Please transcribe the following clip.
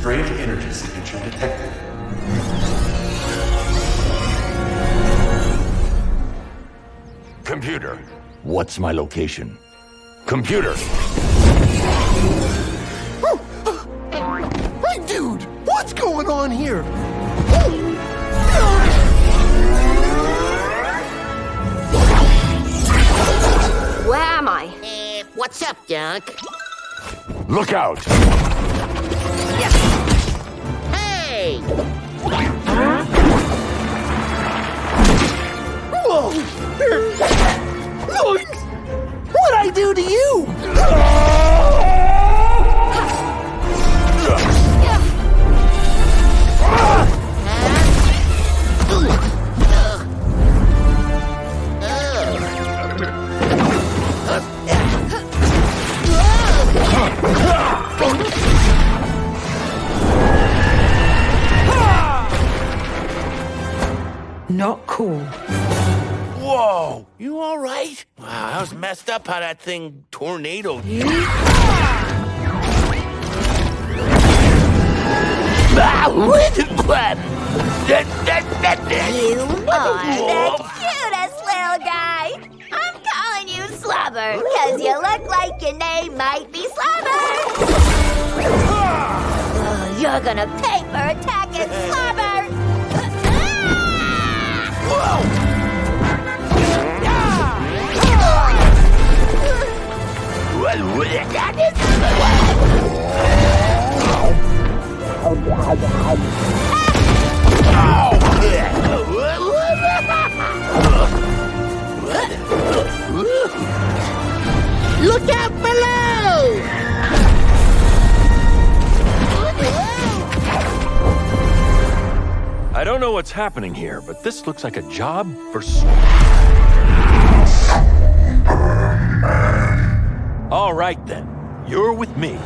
Strange energy signature detected. Computer, what's my location? Computer! Hey, dude! What's going on here? Where am I? What's up, Junk? Look out! Hey! Whoa! Yoinks! What'd I do to you? Not cool. Whoa! You all right? Wow, that was messed up how that thing tornadoed you. You are the cutest little guy. I'm calling you Slobber, because you look like your name might be Slobber. Oh, you're gonna pay for attacking Slobber. Look out below! I don't know what's happening here, but this looks like a job for All right then, you're with me.